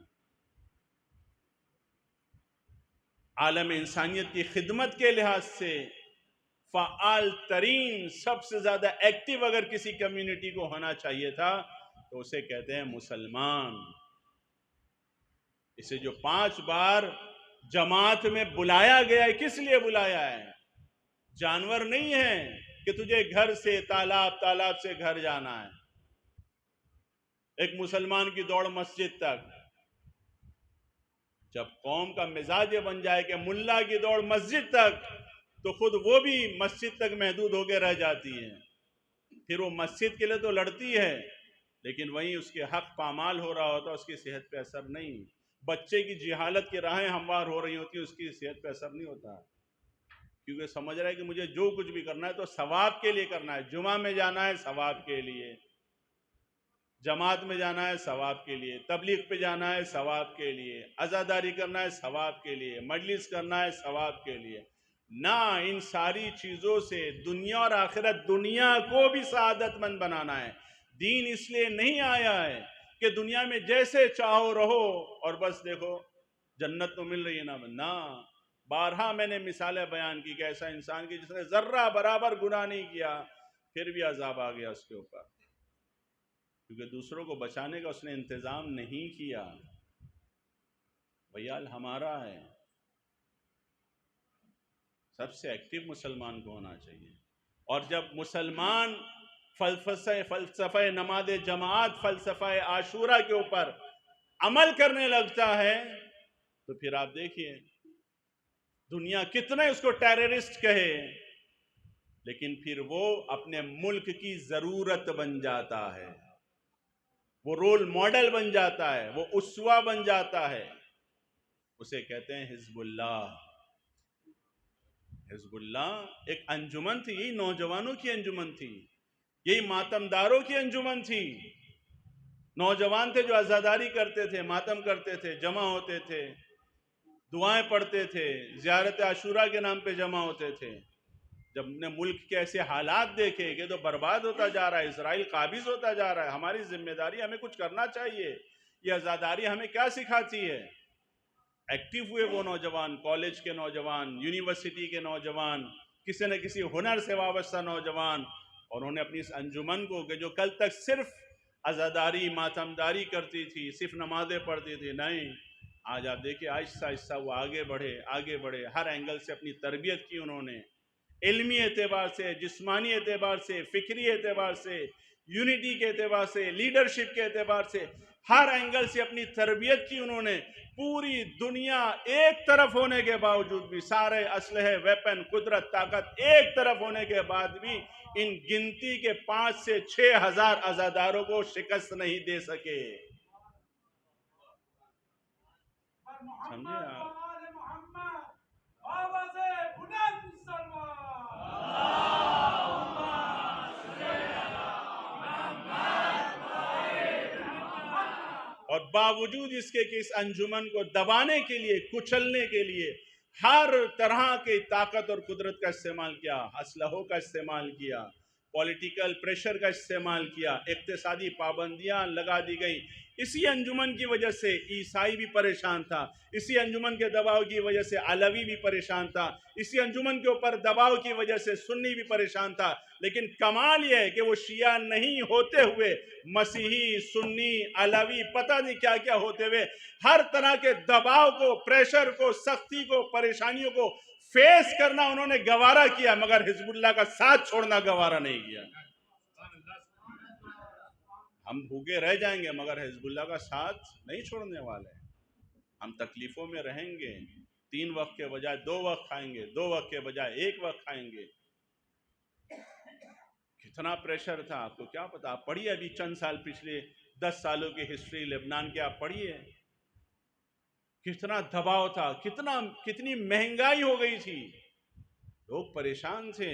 عالم انسانیت کی خدمت کے لحاظ سے فعال ترین، سب سے زیادہ ایکٹیو اگر کسی کمیونٹی کو ہونا چاہیے تھا تو اسے کہتے ہیں مسلمان۔ اسے جو 5 بار جماعت میں بلایا گیا ہے، کس لیے بلایا ہے؟ جانور نہیں ہے کہ تجھے گھر سے تالاب سے گھر جانا ہے، ایک مسلمان کی دوڑ مسجد تک۔ جب قوم کا مزاج یہ بن جائے کہ ملا کی دوڑ مسجد تک، تو خود وہ بھی مسجد تک محدود ہو کے رہ جاتی ہے، پھر وہ مسجد کے لیے تو لڑتی ہے لیکن وہیں اس کے حق پامال ہو رہا ہوتا، اس کی صحت پہ اثر نہیں۔ بچے کی جہالت کی راہیں ہموار ہو رہی ہوتی، اس کی صحت پہ اثر نہیں ہوتا، کیونکہ سمجھ رہا ہے کہ مجھے جو کچھ بھی کرنا ہے تو ثواب کے لیے کرنا ہے۔ جمعہ میں جانا ہے ثواب کے لیے، جماعت میں جانا ہے ثواب کے لیے، تبلیغ پہ جانا ہے ثواب کے لیے، عزاداری کرنا ہے ثواب کے لیے، مجلس کرنا ہے ثواب کے لیے۔ نہ، ان ساری چیزوں سے دنیا اور آخرت، دنیا کو بھی سعادت مند بنانا ہے۔ دین اس لیے نہیں آیا ہے کہ دنیا میں جیسے چاہو رہو اور بس دیکھو جنت تو مل رہی ہے نہ۔ بارہا میں نے مثالیں بیان کی کہ ایسا انسان کی جس نے ذرہ برابر گناہ نہیں کیا پھر بھی عذاب آ گیا اس کے اوپر، کیونکہ دوسروں کو بچانے کا اس نے انتظام نہیں کیا۔ بھیال ہمارا ہے، سب سے ایکٹیو مسلمان کو ہونا چاہیے۔ اور جب مسلمان فلسفہ نماز جماعت، فلسفہ عاشورہ کے اوپر عمل کرنے لگتا ہے تو پھر آپ دیکھیے دنیا کتنے اس کو ٹیررسٹ کہے، لیکن پھر وہ اپنے ملک کی ضرورت بن جاتا ہے، وہ رول ماڈل بن جاتا ہے، وہ اسوہ بن جاتا ہے۔ اسے کہتے ہیں حزب اللہ۔ حزب اللہ ایک انجمن تھی، یہی نوجوانوں کی انجمن تھی، یہی ماتمداروں کی انجمن تھی۔ نوجوان تھے جو عزاداری کرتے تھے، ماتم کرتے تھے، جمع ہوتے تھے، دعائیں پڑھتے تھے، زیارت عاشورہ کے نام پہ جمع ہوتے تھے۔ جب نے ملک کے ایسے حالات دیکھے کہ تو برباد ہوتا جا رہا ہے، اسرائیل قابض ہوتا جا رہا ہے، ہماری ذمہ داری، ہمیں کچھ کرنا چاہیے۔ یہ عزاداری ہمیں کیا سکھاتی ہے؟ ایکٹیو ہوئے وہ نوجوان، کالج کے نوجوان، یونیورسٹی کے نوجوان، کسی نہ کسی ہنر سے وابستہ نوجوان، اور انہوں نے اپنی اس انجمن کو کہ جو کل تک صرف عزاداری ماتمداری کرتی تھی، صرف نمازیں پڑھتی تھی، نہیں، آج آپ دیکھیں آہستہ آہستہ وہ آگے بڑھے، ہر اینگل سے اپنی تربیت کی انہوں نے، علمی اعتبار سے، جسمانی اعتبار سے، فکری اعتبار سے، یونٹی کے اعتبار سے، لیڈرشپ کے اعتبار سے، ہر اینگل سے اپنی تربیت کی انہوں نے۔ پوری دنیا ایک طرف ہونے کے باوجود بھی، سارے اسلحے، ویپن، قدرت، طاقت ایک طرف ہونے کے بعد بھی ان گنتی کے 5 سے 6 ہزار عزاداروں کو شکست نہیں دے سکے۔ سمجھے آپ؟ اور باوجود اس کے کہ اس انجمن کو دبانے کے لیے، کچلنے کے لیے ہر طرح کی طاقت اور قدرت کا استعمال کیا، اسلحوں کا استعمال کیا، پولیٹیکل پریشر کا استعمال کیا، اقتصادی پابندیاں لگا دی گئیں۔ اسی انجمن کی وجہ سے عیسائی بھی پریشان تھا، اسی انجمن کے دباؤ کی وجہ سے علوی بھی پریشان تھا، اسی انجمن کے اوپر دباؤ کی وجہ سے سنی بھی پریشان تھا۔ لیکن کمال یہ ہے کہ وہ شیعہ نہیں ہوتے ہوئے مسیحی، سنی، علوی، پتہ نہیں کیا کیا ہوتے ہوئے ہر طرح کے دباؤ کو، پریشر کو، سختی کو، پریشانیوں کو فیس کرنا انہوں نے گوارا کیا، مگر حزب اللہ کا ساتھ چھوڑنا گوارا نہیں کیا۔ ہم بھوکے رہ جائیں گے مگر حزب اللہ کا ساتھ نہیں چھوڑنے والے۔ ہم تکلیفوں میں رہیں گے، 3 وقت کے بجائے 2 وقت کھائیں گے، 2 وقت کے بجائے 1 وقت کھائیں گے۔ کتنا پریشر تھا آپ کو کیا پتا؟ آپ پڑھیے ابھی چند سال، پچھلے 10 سالوں کی ہسٹری لبنان کے آپ پڑھیے، کتنا دباؤ تھا، کتنی مہنگائی ہو گئی تھی، لوگ پریشان تھے۔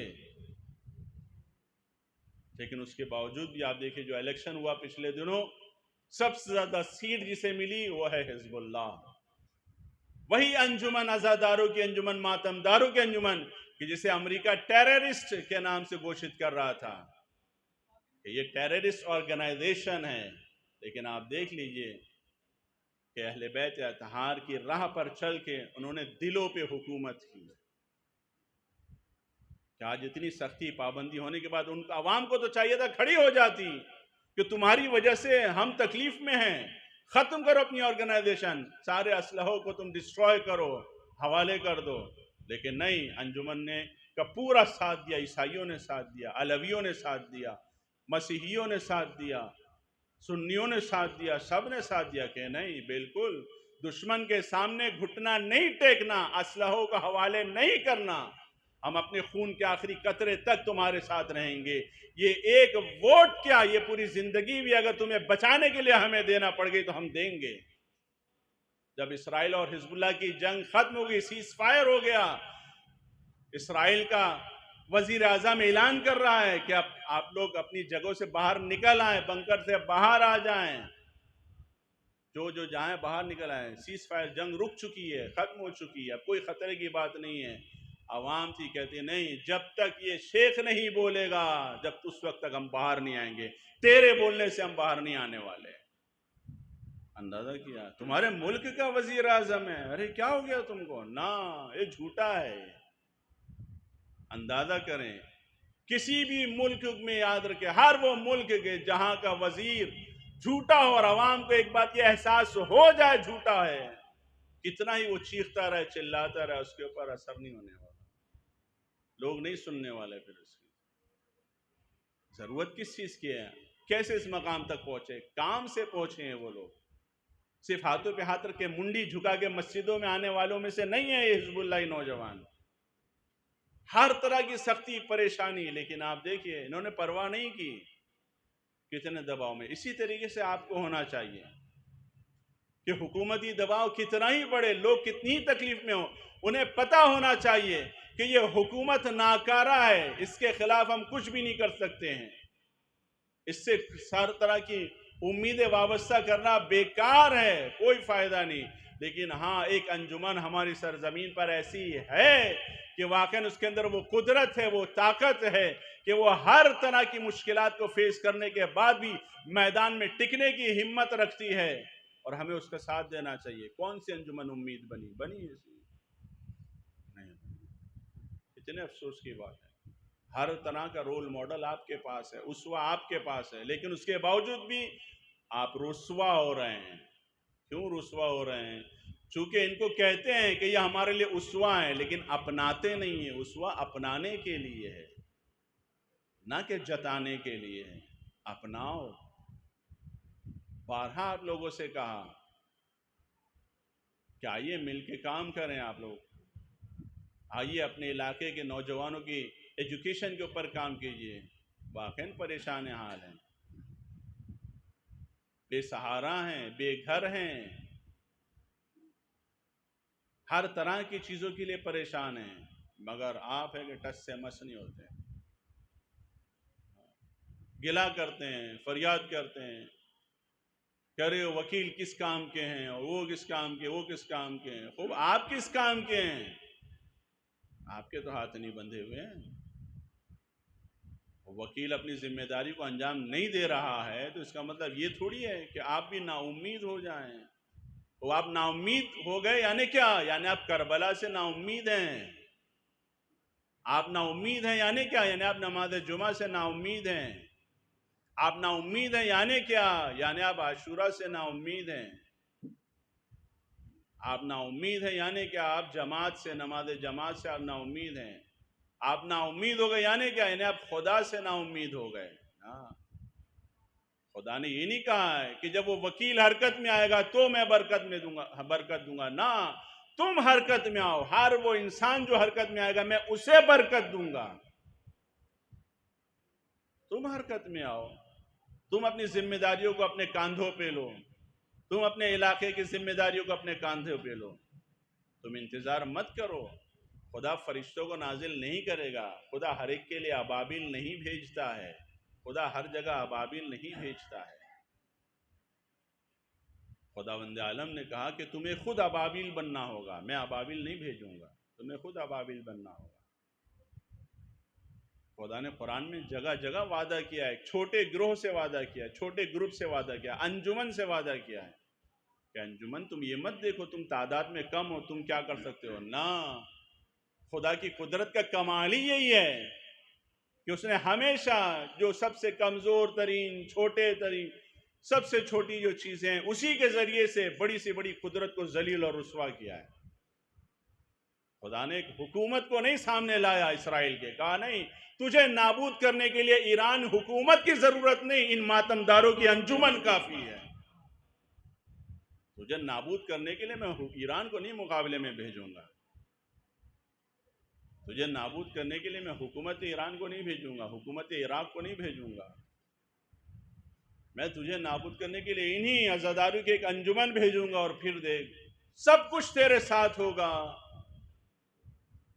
لیکن اس کے باوجود بھی آپ دیکھیں جو الیکشن ہوا پچھلے دنوں، سب سے زیادہ سیٹ جسے ملی وہ ہے حزب اللہ، وہی انجمن عزاداروں کی انجمن، ماتمداروں کی انجمن کہ جسے امریکہ ٹیررسٹ کے نام سے گھوشت کر رہا تھا کہ یہ ٹیررسٹ آرگنائزیشن ہے، لیکن آپ دیکھ لیجئے کہ اہل بیت اطہار کی راہ پر چل کے انہوں نے دلوں پہ حکومت کی کہ آج اتنی سختی پابندی ہونے کے بعد ان کا عوام کو تو چاہیے تھا کھڑی ہو جاتی کہ تمہاری وجہ سے ہم تکلیف میں ہیں، ختم کرو اپنی آرگنائزیشن، سارے اسلحوں کو تم ڈسٹروائے کرو، حوالے کر دو، لیکن نہیں، انجمن نے کا پورا ساتھ دیا، عیسائیوں نے ساتھ دیا، علویوں نے ساتھ دیا، مسیحیوں نے ساتھ دیا، سنیوں نے ساتھ دیا، سب نے ساتھ دیا کہ نہیں، بالکل دشمن کے سامنے گھٹنا نہیں ٹیکنا، اسلحوں کا حوالے نہیں کرنا، ہم اپنے خون کے آخری قطرے تک تمہارے ساتھ رہیں گے، یہ ایک ووٹ کیا، یہ پوری زندگی بھی اگر تمہیں بچانے کے لیے ہمیں دینا پڑ گئی تو ہم دیں گے۔ جب اسرائیل اور حزب اللہ کی جنگ ختم ہو گئی، سیز فائر ہو گیا، اسرائیل کا وزیر اعظم اعلان کر رہا ہے کہ اب آپ لوگ اپنی جگہوں سے باہر نکل آئیں، بنکر سے باہر آ جائیں، جو جائیں باہر نکل آئیں، سیز فائر، جنگ رک چکی ہے، ختم ہو چکی ہے، اب کوئی خطرے کی بات نہیں ہے۔ عوام تھی کہتی نہیں، جب تک یہ شیخ نہیں بولے گا جب اس وقت تک ہم باہر نہیں آئیں گے، تیرے بولنے سے ہم باہر نہیں آنے والے۔ اندازہ کیا تمہارے ملک کا وزیر اعظم ہے، ارے کیا ہو گیا تم کو؟ نا، یہ جھوٹا ہے۔ اندازہ کریں کسی بھی ملک میں یاد رکھے، ہر وہ ملک کے جہاں کا وزیر جھوٹا ہو اور عوام کو ایک بات یہ احساس ہو جائے جھوٹا ہے، کتنا ہی وہ چیختا رہے، چلاتا رہے، اس کے اوپر اثر نہیں ہونے والا، لوگ نہیں سننے والے۔ پھر اس کی ضرورت کس چیز کی ہے؟ کیسے اس مقام تک پہنچے؟ کام سے پہنچے ہیں وہ لوگ، صرف ہاتھوں پہ ہاتھ رکھ کے منڈی جھکا کے مسجدوں میں آنے والوں میں سے نہیں ہے یہ حزب اللہ نوجوان، ہر طرح کی سختی پریشانی، لیکن آپ دیکھیے انہوں نے پرواہ نہیں کی، کتنے دباؤ میں۔ اسی طریقے سے آپ کو ہونا چاہیے کہ حکومتی دباؤ کتنا ہی بڑے، لوگ کتنی ہی تکلیف میں ہوں، انہیں پتہ ہونا چاہیے کہ یہ حکومت ناکارہ ہے، اس کے خلاف ہم کچھ بھی نہیں کر سکتے ہیں، اس سے ہر طرح کی امیدیں وابستہ کرنا بیکار ہے، کوئی فائدہ نہیں۔ لیکن ہاں، ایک انجمن ہماری سرزمین پر ایسی ہے کہ واقعاً اس کے اندر وہ قدرت ہے، وہ طاقت ہے کہ وہ ہر طرح کی مشکلات کو فیس کرنے کے بعد بھی میدان میں ٹکنے کی ہمت رکھتی ہے، اور ہمیں اس کا ساتھ دینا چاہیے۔ کون سی انجمن امید بنی ایسی نہیں، اتنے افسوس کی بات ہے۔ ہر طرح کا رول ماڈل آپ کے پاس ہے، اسوہ آپ کے پاس ہے، لیکن اس کے باوجود بھی آپ رسوا ہو رہے ہیں۔ کیوں رسوا ہو رہے ہیں؟ چونکہ ان کو کہتے ہیں کہ یہ ہمارے لیے اسوہ ہیں، لیکن اپناتے نہیں ہیں۔ اسوہ اپنانے کے لیے ہے، نہ کہ جتانے کے لیے ہے۔ اپناؤ۔ بارہا آپ لوگوں سے کہا کہ آئیے مل کے کام کریں، آپ لوگ آئیے اپنے علاقے کے نوجوانوں کی ایجوکیشن کے اوپر کام کیجئے، واقعاً پریشان حال ہیں، بے سہارا ہیں، بے گھر ہیں، ہر طرح کی چیزوں کے لیے پریشان ہیں، مگر آپ ہے کہ ٹس سے مس نہیں ہوتے، گلا کرتے ہیں، فریاد کرتے ہیں کہ ارے وکیل کس کام کے ہیں، اور وہ کس کام کے، وہ کس کام کے ہیں۔ خوب آپ کس کام کے ہیں؟ آپ کے تو ہاتھ نہیں بندھے ہوئے ہیں۔ وکیل اپنی ذمہ داری کو انجام نہیں دے رہا ہے تو اس کا مطلب یہ تھوڑی ہے کہ آپ بھی نا امید ہو جائیں۔ وہ آپ نا امید ہو گئے یعنی کیا؟ یعنی آپ کربلا سے نا امید ہیں۔ آپ نا امید ہیں یعنی کیا؟ یعنی آپ نماز جمعہ سے نا امید ہیں۔ آپ نا امید ہیں یعنی کیا؟ یعنی آپ عاشورہ سے نا امید ہیں۔ آپ نا امید ہیں یعنی کیا؟ آپ جماعت سے، نماز جماعت سے آپ نا امید ہیں۔ آپ نا امید ہو گئے یعنی کیا؟ یعنی آپ خدا سے نا امید ہو گئے۔ خدا نے یہ نہیں کہا ہے کہ جب وہ وکیل حرکت میں آئے گا تو میں برکت دوں گا، نہ، تم حرکت میں آؤ، ہر وہ انسان جو حرکت میں آئے گا میں اسے برکت دوں گا۔ تم حرکت میں آؤ، تم اپنی ذمہ داریوں کو اپنے کاندھوں پہ لو، تم اپنے علاقے کی ذمہ داریوں کو اپنے کاندھوں پہ لو، تم انتظار مت کرو۔ خدا فرشتوں کو نازل نہیں کرے گا، خدا ہر ایک کے لیے ابابیل نہیں بھیجتا ہے، خدا ہر جگہ ابابیل نہیں بھیجتا ہے. خداوند عالم نے کہا کہ تمہیں خود ابابیل بننا ہوگا، میں ابابیل نہیں بھیجوں گا، تمہیں خود ابابیل بننا ہوگا. خدا نے قرآن میں جگہ جگہ وعدہ کیا ہے، چھوٹے گروہ سے وعدہ کیا ہے، چھوٹے گروپ سے وعدہ کیا ہے، انجمن سے وعدہ کیا ہے کہ انجمن تم یہ مت دیکھو تم تعداد میں کم ہو تم کیا کر سکتے ہو. نہ، خدا کی قدرت کا کمال ہی یہی ہے کہ اس نے ہمیشہ جو سب سے کمزور ترین، چھوٹے ترین، سب سے چھوٹی جو چیزیں ہیں اسی کے ذریعے سے بڑی سے بڑی قدرت کو ذلیل اور رسوا کیا ہے. خدا نے ایک حکومت کو نہیں سامنے لایا اسرائیل کے، کہا نہیں تجھے نابود کرنے کے لیے ایران حکومت کی ضرورت نہیں، ان ماتمداروں کی انجمن کافی ہے. تجھے نابود کرنے کے لیے میں ایران کو نہیں مقابلے میں بھیجوں گا، تجھے نابود کرنے کے لیے میں حکومت ایران کو نہیں بھیجوں گا، حکومت عراق کو نہیں بھیجوں گا. میں تجھے نابود کرنے کے لیے انہی عزاداروں کی ایک انجمن بھیجوں گا، اور پھر دیکھ سب کچھ تیرے ساتھ ہوگا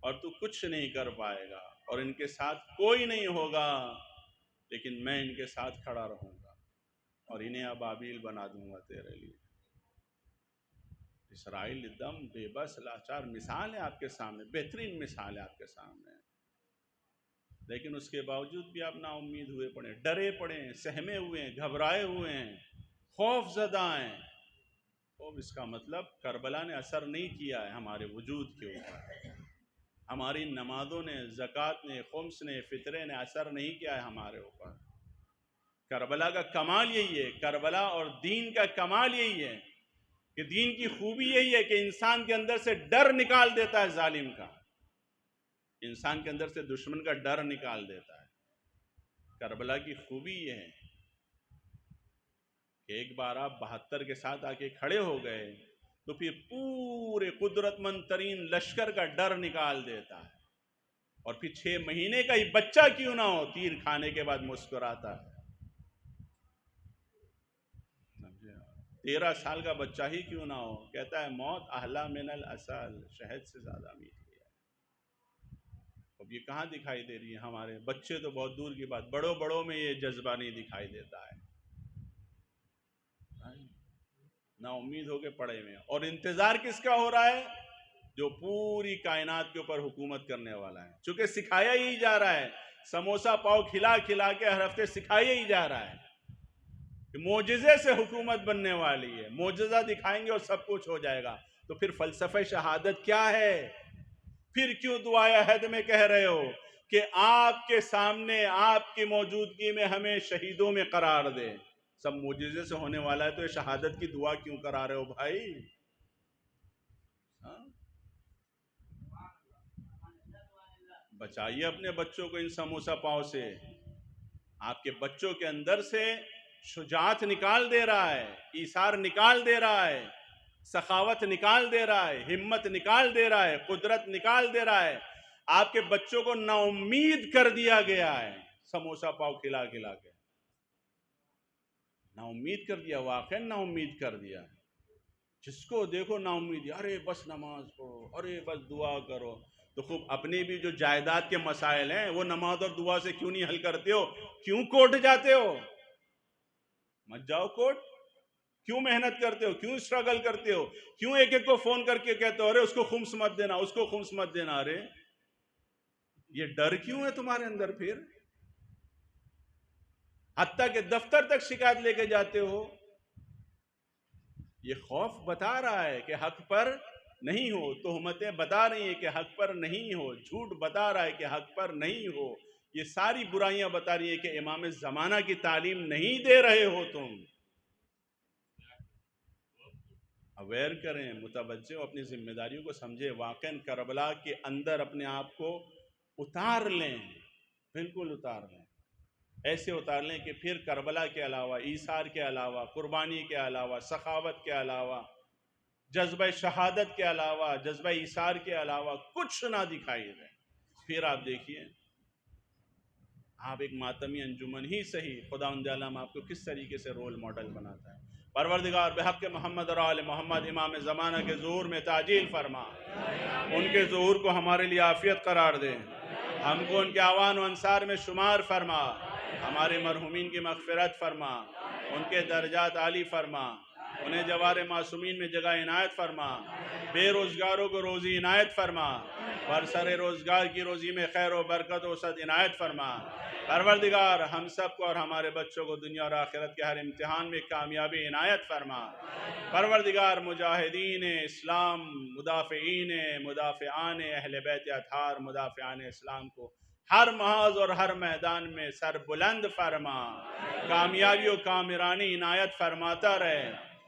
اور تو کچھ نہیں کر پائے گا، اور ان کے ساتھ کوئی نہیں ہوگا، لیکن میں ان کے ساتھ کھڑا رہوں گا اور انہیں ابابیل بنا دوں گا تیرے لیے. اسرائیل ایک دم بے بس لاچار مثال ہے آپ کے سامنے، بہترین مثال ہے آپ کے سامنے، لیکن اس کے باوجود بھی آپ نا امید ہوئے پڑے، ڈرے پڑے ہیں، سہمے ہوئے ہیں، گھبرائے ہوئے ہیں، خوف زدہ ہیں. خوف اس کا مطلب کربلا نے اثر نہیں کیا ہے ہمارے وجود کے اوپر، ہماری نمازوں نے، زکوٰۃ نے، خمس نے، فطرے نے اثر نہیں کیا ہے ہمارے اوپر. کربلا کا کمال یہی ہے، کربلا اور دین کا کمال یہی ہے کہ دین کی خوبی یہی ہے کہ انسان کے اندر سے ڈر نکال دیتا ہے ظالم کا، انسان کے اندر سے دشمن کا ڈر نکال دیتا ہے. کربلا کی خوبی یہ ہے کہ ایک بار آپ 72 کے ساتھ آ کے کھڑے ہو گئے تو پھر پورے قدرت مند ترین لشکر کا ڈر نکال دیتا ہے، اور پھر 6 مہینے کا ہی بچہ کیوں نہ ہو تیر کھانے کے بعد مسکراتا ہے. 13 سال کا بچہ ہی کیوں نہ ہو کہتا ہے موت احلی من العسل، شہد سے زیادہ میٹھی ہے. اب یہ کہاں دکھائی دے رہی ہے؟ ہمارے بچے تو بہت دور کی بات، بڑوں میں یہ جذبہ نہیں دکھائی دیتا ہے. نا امید ہو کے پڑے ہوئے ہیں، اور انتظار کس کا ہو رہا ہے؟ جو پوری کائنات کے اوپر حکومت کرنے والا ہے. چونکہ سکھایا ہی جا رہا ہے، سموسا پاؤ کھلا کھلا کے ہر ہفتے سکھایا ہی جا رہا ہے کہ معجزے سے حکومت بننے والی ہے، معجزہ دکھائیں گے اور سب کچھ ہو جائے گا. تو پھر فلسفہ شہادت کیا ہے؟ پھر کیوں دعائے عہد میں کہہ رہے ہو کہ آپ کے سامنے آپ کی موجودگی میں ہمیں شہیدوں میں قرار دے؟ سب معجزے سے ہونے والا ہے تو یہ شہادت کی دعا کیوں کرا رہے ہو بھائی؟ بچائیے اپنے بچوں کو ان سموسا پاؤ سے. آپ کے بچوں کے اندر سے شجاعت نکال دے رہا ہے، ایثار نکال دے رہا ہے، سخاوت نکال دے رہا ہے، ہمت نکال دے رہا ہے، قدرت نکال دے رہا ہے. آپ کے بچوں کو نا امید کر دیا گیا ہے سموسا پاؤ کھلا کھلا کے، نا امید کر دیا، واقعا نا امید کر دیا. جس کو دیکھو نا امید، ارے بس نماز پڑھو، ارے بس دعا کرو. تو خوب اپنی بھی جو جائیداد کے مسائل ہیں وہ نماز اور دعا سے کیوں نہیں حل کرتے ہو؟ کیوں کوٹ جاتے ہو؟ مت جاؤ کوٹ. کیوں محنت کرتے ہو؟ کیوں اسٹرگل کرتے ہو؟ کیوں ایک ایک کو فون کر کے کہتے ہو ارے اس کو خمس مت دینا، اس کو خمس مت دینا؟ ارے یہ ڈر کیوں ہے تمہارے اندر؟ پھر حتیٰ کہ دفتر تک شکایت لے کے جاتے ہو. یہ خوف بتا رہا ہے کہ حق پر نہیں ہو، تہمتیں بتا رہی ہیں کہ حق پر نہیں ہو، جھوٹ بتا رہا ہے کہ حق پر نہیں ہو، یہ ساری برائیاں بتا رہی ہیں کہ امام زمانہ کی تعلیم نہیں دے رہے ہو تم. اویئر کریں، متوجہ ہو، اپنی ذمہ داریوں کو سمجھے. واقعاً کربلا کے اندر اپنے آپ کو اتار لیں، بالکل اتار لیں، ایسے اتار لیں کہ پھر کربلا کے علاوہ، ایثار کے علاوہ، قربانی کے علاوہ، سخاوت کے علاوہ، جذبہ شہادت کے علاوہ، جذبہ ایثار کے علاوہ کچھ نہ دکھائی دے. پھر آپ دیکھیے آپ ایک ماتمی انجمن ہی صحیح، خداوند عالم آپ کو کس طریقے سے رول ماڈل بناتا ہے. پروردگار بحق محمد اور آل محمد امام زمانہ کے ظہور میں تعجیل فرما، ان کے ظہور کو ہمارے لیے عافیت قرار دے، ہم کو ان کے اعوان و انصار میں شمار فرما. ہمارے مرحومین کی مغفرت فرما، ان کے درجات عالی فرما، انہیں جوار معصومین میں جگہ عنایت فرما، بے روزگاروں کو روزی عنایت فرما، برسر روزگار کی روزی میں خیر و برکت و وسعت عنایت فرما۔ پروردگار ہم سب کو اور ہمارے بچوں کو دنیا اور آخرت کے ہر امتحان میں کامیابی عنایت فرما۔ پروردگار مجاہدین اسلام، مدافعان اہل بیت اطہار، مدافعان اسلام کو ہر محاذ اور ہر میدان میں سر بلند فرما، کامیابی و کامرانی عنایت فرماتا رہے۔